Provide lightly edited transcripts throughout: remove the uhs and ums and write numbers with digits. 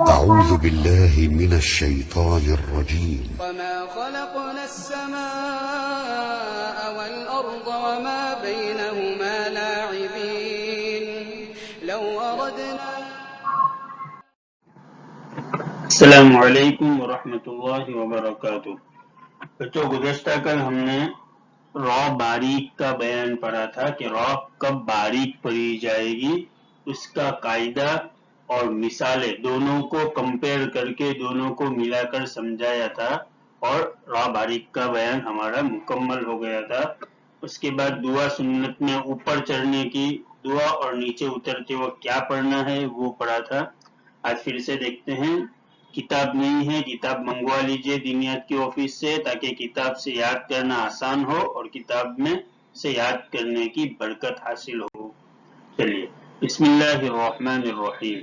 أعوذ بالله من الشيطان الرجيم. وما خلقنا السماء والأرض وما بينهما لاعبين لو أردنا. السلام علیکم ورحمۃ اللہ وبرکاتہ۔ بچوں، گزشتہ کل ہم نے را باریک کا بیان پڑھا تھا کہ را کب باریک پڑھی جائے گی، اس کا قاعدہ اور مثالیں دونوں کو کمپیئر کر کے دونوں کو ملا کر سمجھایا تھا، اور را باریک کا بیان ہمارا مکمل ہو گیا تھا۔ اس کے بعد دعا سنت میں اوپر چڑھنے کی دعا اور نیچے اترتے وقت کیا پڑھنا ہے وہ پڑھا تھا۔ آج پھر سے دیکھتے ہیں۔ کتاب نہیں ہے، کتاب منگوا لیجئے دینیات کی آفس سے، تاکہ کتاب سے یاد کرنا آسان ہو اور کتاب میں سے یاد کرنے کی برکت حاصل ہو۔ چلیے، بسم اللہ الرحمن الرحیم۔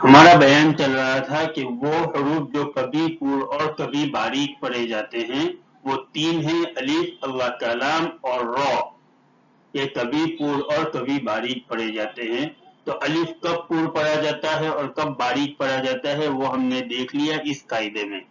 ہمارا بیان چل رہا تھا کہ وہ حروف جو کبھی پور اور کبھی باریک پڑھے جاتے ہیں وہ تین ہیں، الف، اللہ کا لام اور را۔ یہ کبھی پور اور کبھی باریک پڑھے جاتے ہیں۔ تو الف کب پور پڑھا جاتا ہے اور کب باریک پڑھا جاتا ہے وہ ہم نے دیکھ لیا اس قاعدے میں۔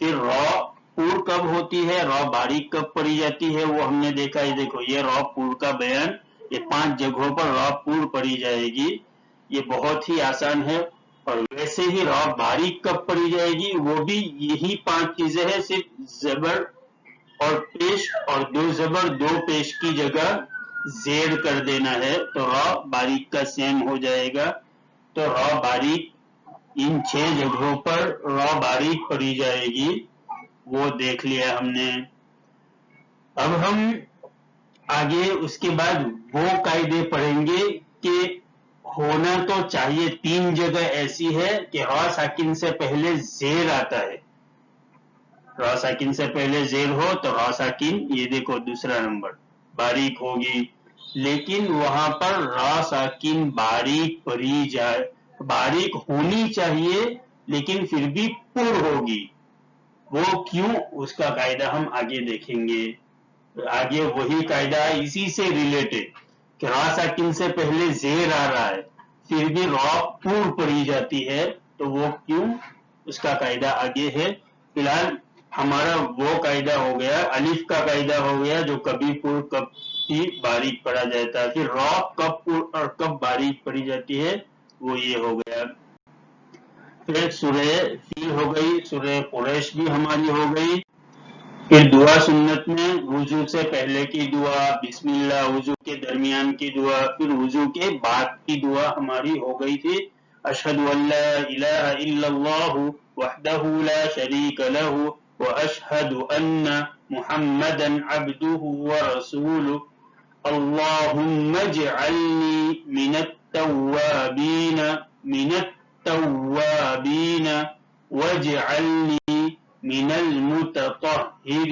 پھر را پور کب ہوتی ہے، را باریک کب پڑھی جاتی ہے وہ ہم نے دیکھا۔ یہ دیکھو، یہ را پور کا بیان، یہ 5 جگہوں پر را پور پڑھی جائے گی، یہ بہت ہی آسان ہے۔ اور ویسے ہی را باریک کب پڑھی جائے گی وہ بھی یہی 5 چیزیں ہیں، صرف زبر اور پیش اور 2 زبر 2 پیش کی جگہ زیر کر دینا ہے تو را باریک کا سیم ہو جائے گا۔ تو را باریک ان 6 جگہوں پر را باریک پڑھی جائے گی، وہ دیکھ لیا ہم نے۔ اب ہم آگے اس کے بعد وہ قاعدے پڑھیں گے کہ ہونا تو چاہیے 3 جگہ ایسی ہے کہ را ساکن سے پہلے زیر آتا ہے، را ساکن سے پہلے زیر ہو تو را ساکن، یہ دیکھو دوسرا نمبر، باریک ہوگی۔ لیکن وہاں پر را ساکن باریک پڑھی جائے، باریک ہونی چاہیے لیکن پھر بھی پر ہوگی، وہ کیوں، اس کا قاعدہ ہم آگے دیکھیں گے۔ آگے وہی قاعدہ اسی سے ریلیٹڈ کہ را ساکن سے پہلے زیر آ رہا ہے پھر بھی را پر پڑھی جاتی ہے تو وہ کیوں، اس کا قاعدہ آگے ہے۔ فی الحال ہمارا وہ قاعدہ ہو گیا، الف کا قاعدہ ہو گیا جو کبھی پر کبھی باریک پڑھا جاتا ہے۔ پھر را کب پر اور کب باریک پڑھی جاتی ہے وہ یہ ہو گیا۔ پھر سورہ فیل ہو گئی، سورہ قریش بھی ہماری ہو گئی۔ پھر دعا سنت میں وضو سے پہلے کی دعا، بسم اللہ، وضو کے درمیان کی دعا، پھر وضو کے بعد کی دعا ہماری ہو گئی تھی۔ اشہد ان لا الہ الا اللہ وحدہ لا شریک لہ واشہد ان محمدا عبدہ ورسولہ اللہم اجعلنی من التوابین واجعلنی من المتطہرین۔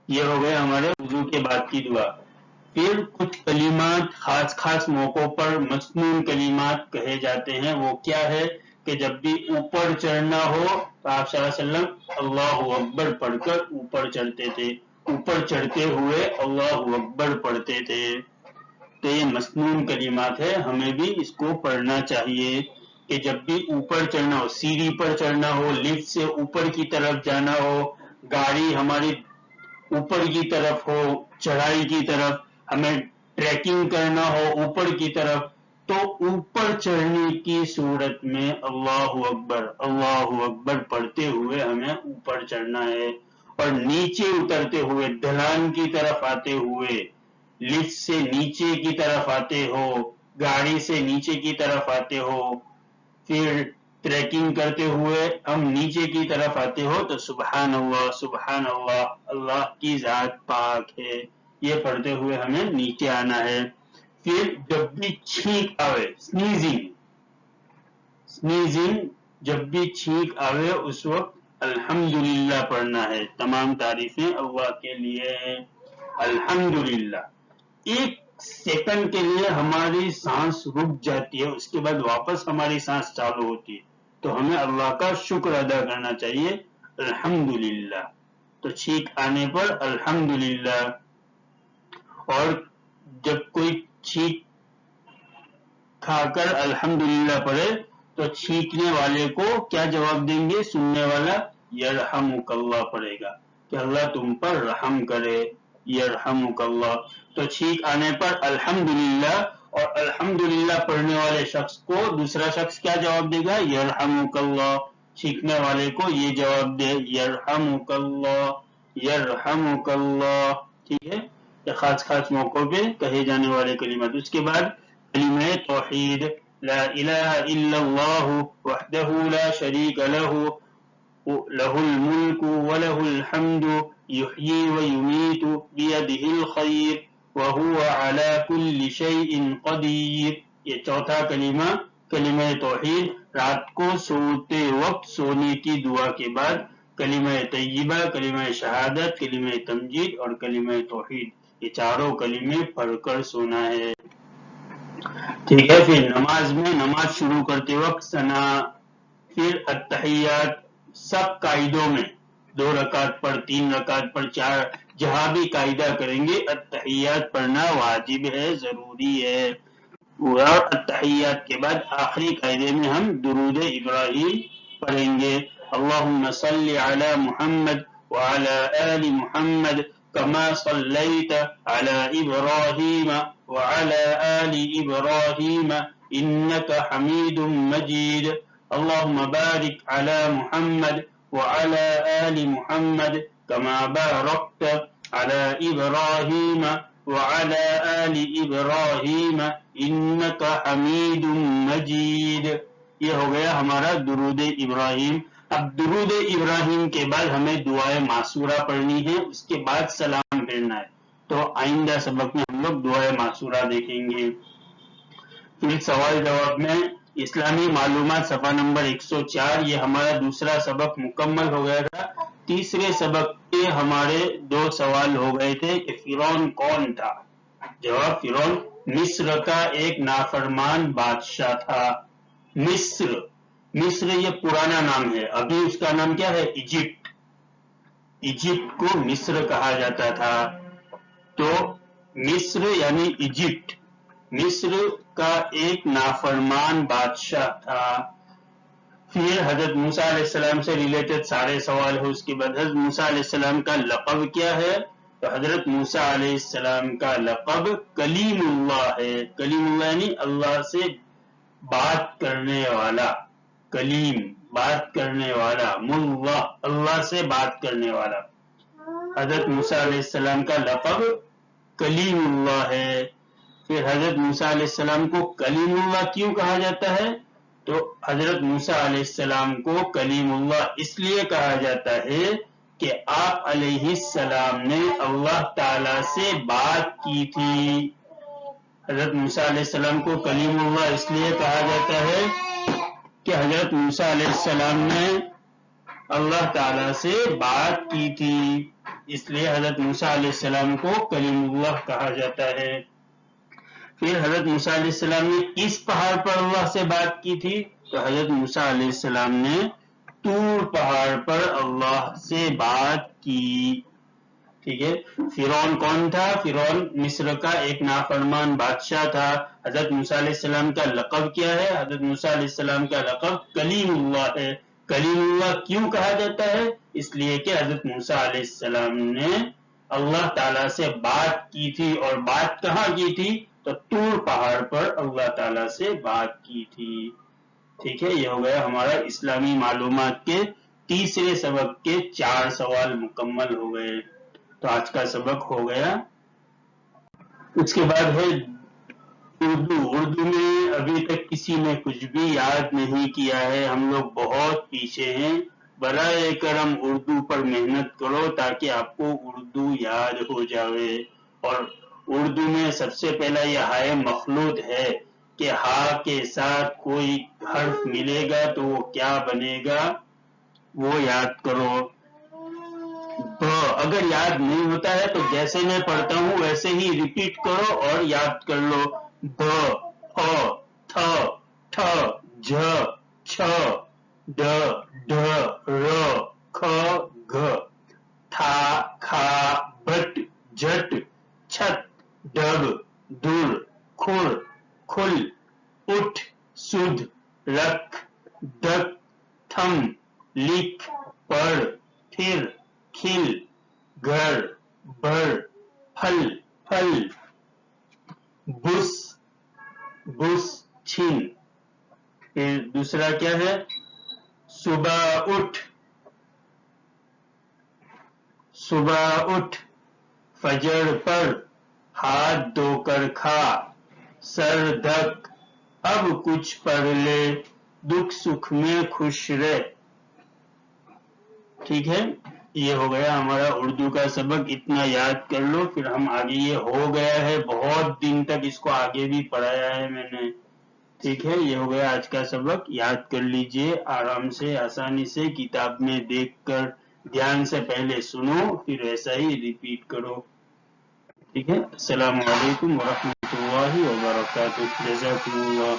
یہ ہو گئے ہمارے وضو کے بعد کی دعا۔ پھر کچھ کلمات خاص موقعوں پر مسنون کلمات کہے جاتے ہیں، وہ کیا ہے کہ جب بھی اوپر چڑھنا ہو تو آپ صلی اللہ علیہ وسلم اللہ اکبر پڑھ کر اوپر چڑھتے تھے، اوپر چڑھتے ہوئے اللہ اکبر پڑھتے تھے۔ تو یہ مسنون کلمات ہے، ہمیں بھی اس کو پڑھنا چاہیے کہ جب بھی اوپر چڑھنا ہو، سیڑھی پر چڑھنا ہو، لفٹ سے اوپر کی طرف جانا ہو، گاڑی ہماری اوپر کی طرف ہو، چڑھائی کی طرف، ہمیں ٹریکنگ کرنا ہو اوپر کی طرف، تو اوپر چڑھنے کی صورت میں اللہ اکبر پڑھتے ہوئے ہمیں اوپر چڑھنا ہے۔ اور نیچے اترتے ہوئے، ڈھلان کی طرف آتے ہوئے، لفٹ سے نیچے کی طرف آتے ہو، گاڑی سے نیچے کی طرف آتے ہو، پھر ٹریکنگ کرتے ہوئے ہم نیچے کی طرف آتے ہو تو سبحان اللہ، اللہ کی ذات پاک ہے، یہ پڑھتے ہوئے ہمیں نیچے آنا ہے۔ پھر جب بھی چھینک آوے، سنیزنگ، جب بھی چھینک آوے اس وقت الحمدللہ پڑھنا ہے، تمام تعریفیں اللہ کے لیے ہیں، الحمدللہ۔ 1 سیکنڈ کے لیے ہماری سانس رک جاتی ہے، اس کے بعد واپس ہماری سانس چالو ہوتی ہے، تو ہمیں اللہ کا شکر ادا کرنا چاہیے، الحمدللہ۔ تو چھینک آنے پر الحمدللہ۔ اور جب کوئی چھینک کھا کر الحمدللہ پڑھے تو چھینکنے والے کو کیا جواب دیں گے؟ سننے والا یرحمک اللہ پڑھے گا کہ اللہ تم پر رحم کرے، یرحمک اللہ۔ تو چھینک آنے پر الحمدللہ، اور الحمدللہ پڑھنے والے شخص کو دوسرا شخص کیا جواب دے گا؟ یرحمک اللہ۔ چھینکنے والے کو یہ جواب دے یرحمک اللہ، یرحمک اللہ، ٹھیک ہے؟ یہ خاص موقعوں پہ کہے جانے والے کلمات۔ اس کے بعد کلمہ توحید، لا الہ الا اللہ وحدہ لا شریک لہ لہ الملک ولہ الحمد یحیی ویمیت بیدہ الخیر وہو علی کل شیء قدیر۔ یہ چوتھا کلمہ، کلمہ توحید، رات کو سوتے وقت سونے کی دعا کے بعد کلمہ طیبہ، کلمہ شہادت، کلمہ تمجید اور کلمہ توحید، یہ چاروں کلمے پڑھ کر سونا ہے، ٹھیک ہے؟ پھر نماز میں، نماز شروع کرتے وقت ثنا، پھر التحیات، سب قاعدوں میں 2 رکعت پر، 3 رکعت پر، 4، جہاں بھی قاعدہ کریں گے التحیات پڑھنا واجب ہے، ضروری ہے۔ اور التحیات کے بعد آخری قاعدے میں ہم درود ابراہیم پڑھیں گے، اللہم صلی علی محمد وعلی آل محمد کما صلیت علی ابراہیم وعلی آل ابراہیم انک حمید مجید، اللہم بارک علی محمد وعلی آل محمد کما بارکت علی ابراہیم وعلی آل ابراہیم انک حمید مجید۔ یہ ہو گیا ہمارا درود ابراہیم۔ اب درود ابراہیم کے بعد ہمیں دعائے معصورہ پڑھنی ہے، اس کے بعد سلام پھیرنا ہے، تو آئندہ سبق میں ہم لوگ دعائے معصورہ دیکھیں گے۔ پھر سوال جواب میں اسلامی معلومات صفحہ نمبر 104، یہ ہمارا دوسرا سبق مکمل ہو گیا تھا۔ تیسرے سبق کے ہمارے 2 سوال ہو گئے تھے کہ فرعون کون تھا؟ جواب، فرعون مصر کا ایک نافرمان بادشاہ تھا۔ مصر یہ پرانا نام ہے، ابھی اس کا نام کیا ہے؟ ایجپٹ۔ ایجپٹ کو مصر کہا جاتا تھا، تو مصر یعنی ایجپٹ، مصر کا ایک نافرمان بادشاہ تھا۔ پھر حضرت موسیٰ علیہ السلام سے ریلیٹڈ سارے سوال ہے۔ اس کے بعد حضرت موسیٰ علیہ السلام کا لقب کیا ہے؟ تو حضرت موسیٰ علیہ السلام کا لقب کلیم اللہ ہے۔ کلیم اللہ یعنی اللہ سے بات کرنے والا، کلیم بات کرنے والا، ملہ اللہ سے بات کرنے والا۔ حضرت موسیٰ علیہ السلام کا لقب کلیم اللہ ہے۔ پھر حضرت موسیٰ علیہ السلام کو کلیم اللہ کیوں کہا جاتا ہے؟ تو حضرت موسیٰ علیہ السلام کو کلیم اللہ اس لیے کہا جاتا ہے کہ آپ علیہ السلام نے اللہ تعالی سے بات کی تھی۔ حضرت موسیٰ علیہ السلام کو کلیم اللہ اس لیے کہا جاتا ہے کہ حضرت موسیٰ علیہ السلام نے اللہ تعالی سے بات کی تھی، اس لیے حضرت موسیٰ علیہ السلام کو کلیم اللہ کہا جاتا ہے۔ پھر حضرت موسیٰ علیہ السلام نے کس پہاڑ پر اللہ سے بات کی تھی؟ تو حضرت موسیٰ علیہ السلام نے طور پہاڑ پر اللہ سے بات کی، ٹھیک ہے؟ فرعون کون تھا؟ فرعون مصر کا ایک نافرمان بادشاہ تھا۔ حضرت موسیٰ علیہ السلام کا لقب کیا ہے؟ حضرت موسیٰ علیہ السلام کا لقب کلیم اللہ ہے۔ کلیم اللہ کیوں کہا جاتا ہے؟ اس لیے کہ حضرت موسیٰ علیہ السلام نے اللہ تعالیٰ سے بات کی تھی، اور بات کہاں کی تھی؟ تو طور پہاڑ پر اللہ تعالیٰ سے بات کی تھی، ٹھیک ہے؟ یہ ہو گیا ہمارا اسلامی معلومات کے تیسرے سبق کے 4 سوال مکمل ہو گئے، تو آج کا سبق ہو گیا۔ اس کے بعد ہے اردو میں ابھی تک کسی نے کچھ بھی یاد نہیں کیا ہے، ہم لوگ بہت پیچھے ہیں، برائے کرم اردو پر محنت کرو تاکہ آپ کو اردو یاد ہو جاوے۔ اور اردو میں سب سے پہلا یہ ہائے مخلوط ہے کہ ہا کے ساتھ کوئی حرف ملے گا تو وہ کیا بنے گا، وہ یاد کرو۔ اگر یاد نہیں ہوتا ہے تو جیسے میں پڑھتا ہوں ویسے ہی ریپیٹ کرو اور یاد کر لو۔ ب، ح، تھ، ٹھ، جھ، چھ، ڈ، ڈھ، ر، کھ، گھ، تھا، کھا، بٹ، جھٹ، چھت، ڈب، در، کھڑ، کھل، سدھ، رکھ، دک، تھم، لکھ، پڑھ، پھر، کھل، گھر، بھر، پھل، پھل، بس، بس، چھن۔ پھر دوسرا کیا ہے؟ صبح اٹھ، صبح اٹھ، فجر پڑھ، ہاتھ دھو کر کھا، سر دھک، اب کچھ پڑھ لے، دکھ سکھ میں خوش رہ۔ ٹھیک ہے، یہ ہو گیا ہمارا اردو کا سبق، اتنا یاد کر لو پھر ہم آگے، یہ ہو گیا ہے، بہت دن تک اس کو آگے بھی پڑھایا ہے میں نے۔ ٹھیک ہے، یہ ہو گیا آج کا سبق، یاد کر لیجئے آرام سے، آسانی سے، کتاب میں دیکھ کر دھیان سے پہلے سنو پھر ایسا ہی ریپیٹ کرو۔ ٹھیک ہے، السلام علیکم ورحمۃ اللہ وبرکاتہ، جزاکم اللہ۔